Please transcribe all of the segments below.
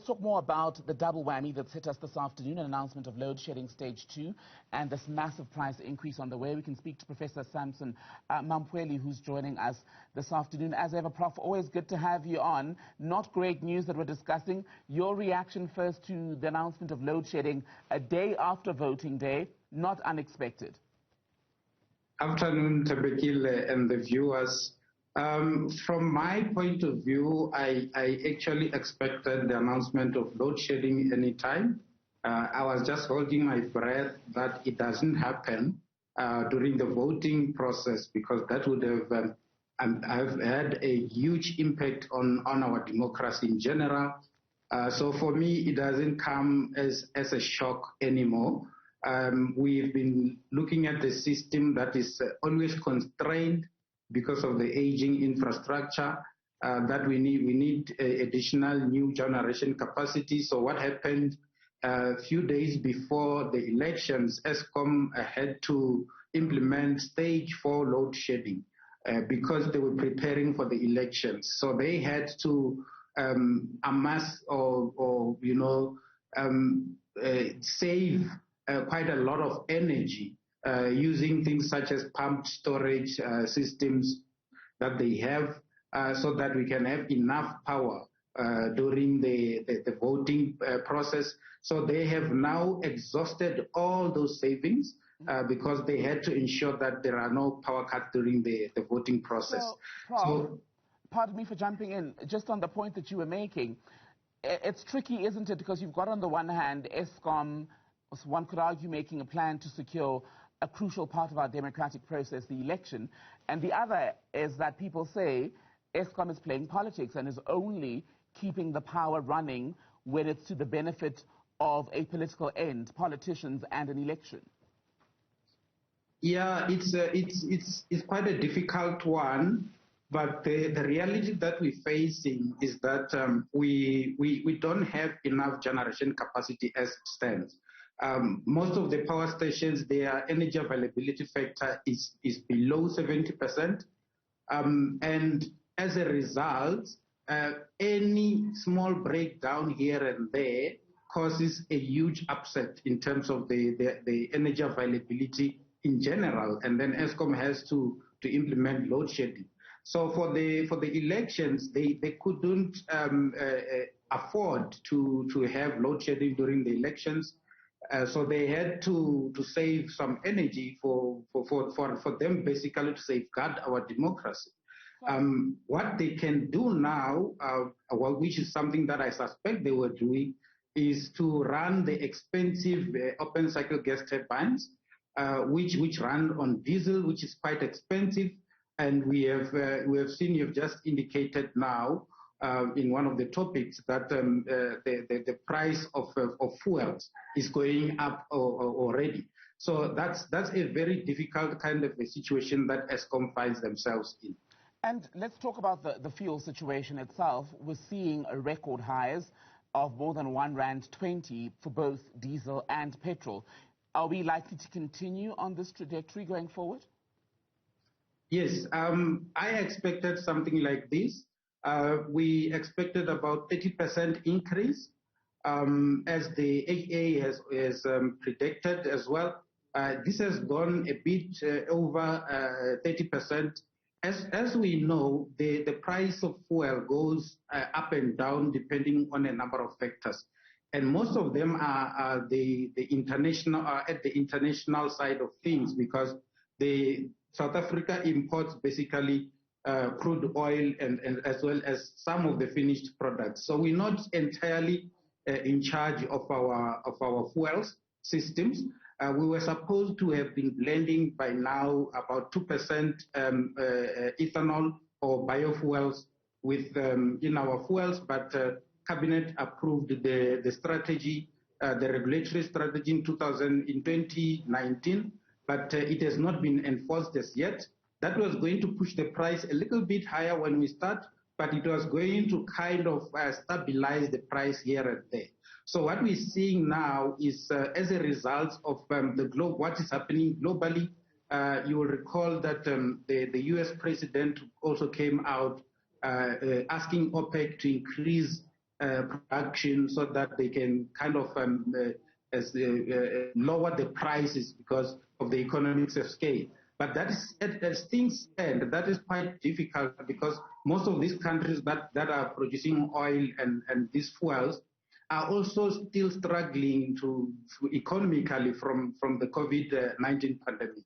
talk more about the double whammy that's hit us this afternoon, an announcement of load shedding stage 2 and this massive price increase on the way. We can speak to Professor Sampson Mamphweli, who's joining us this afternoon. As ever, Prof, always good to have you on. Not great news that we're discussing. Your reaction first to the announcement of load shedding a day after voting day, not unexpected. Afternoon, Tabekile and the viewers. From my point of view, I actually expected the announcement of load shedding any time. I was just holding my breath that it doesn't happen during the voting process, because that would have had a huge impact on our democracy in general. So for me, it doesn't come as a shock anymore. We've been looking at the system that is always constrained because of the aging infrastructure, that we need additional new generation capacity. So what happened a few days before the elections, Eskom had to implement stage 4 load shedding because they were preparing for the elections. So they had to amass or save quite a lot of energy using things such as pumped storage systems that they have, so that we can have enough power during the voting process. So they have now exhausted all those savings because they had to ensure that there are no power cuts during the voting process. So, pardon me for jumping in, just on the point that you were making, it's tricky, isn't it? Because you've got on the one hand Eskom, one could argue, making a plan to secure a crucial part of our democratic process, the election, and the other is that people say Eskom is playing politics and is only keeping the power running when it's to the benefit of a political end, politicians and an election. Yeah, it's quite a difficult one, but the reality that we're facing is that we don't have enough generation capacity as it stands. Most of the power stations, their energy availability factor is below 70%. And as a result, any small breakdown here and there causes a huge upset in terms of the energy availability in general. And then Eskom has to implement load shedding. So for the elections, they couldn't afford to have load shedding during the elections. So they had to save some energy for them, basically to safeguard our democracy. What they can do now, which is something that I suspect they were doing, is to run the expensive open cycle gas turbines, which run on diesel, which is quite expensive. And we have seen, you've just indicated now in one of the topics that the price of fuels is going up already. So that's a very difficult kind of a situation that Eskom finds themselves in. And let's talk about the fuel situation itself. We're seeing a record highs of more than R1.20 for both diesel and petrol. Are we likely to continue on this trajectory going forward? Yes, I expected something like this. We expected about 30% increase, as the AA has predicted as well. This has gone a bit over 30%. As we know, the price of fuel goes up and down depending on a number of factors. And most of them are the international, at the international side of things, because South Africa imports basically crude oil and as well as some of the finished products. So we're not entirely in charge of our fuels systems. We were supposed to have been blending by now about 2% ethanol or biofuels with in our fuels, but Cabinet approved the strategy, the regulatory strategy in 2019, but it has not been enforced as yet. That was going to push the price a little bit higher when we start, but it was going to kind of stabilize the price here and there. So what we're seeing now is, as a result of what is happening globally, you will recall that the US president also came out asking OPEC to increase production so that they can kind of lower the prices because of the economics of scale. But that is, as things stand, that is quite difficult because most of these countries that are producing oil and these fuels are also still struggling to economically from the COVID-19 pandemic.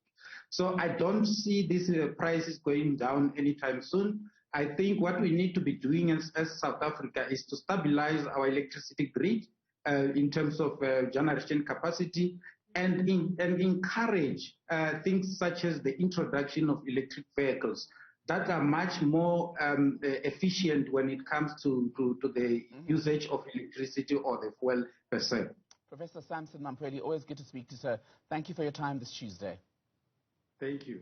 So I don't see these prices going down anytime soon. I think what we need to be doing as South Africa is to stabilize our electricity grid in terms of generation capacity and encourage things such as the introduction of electric vehicles that are much more efficient when it comes to the usage of electricity or the fuel per se. Professor Sampson Mamphweli, always good to speak to you, sir. Thank you for your time this Tuesday. Thank you.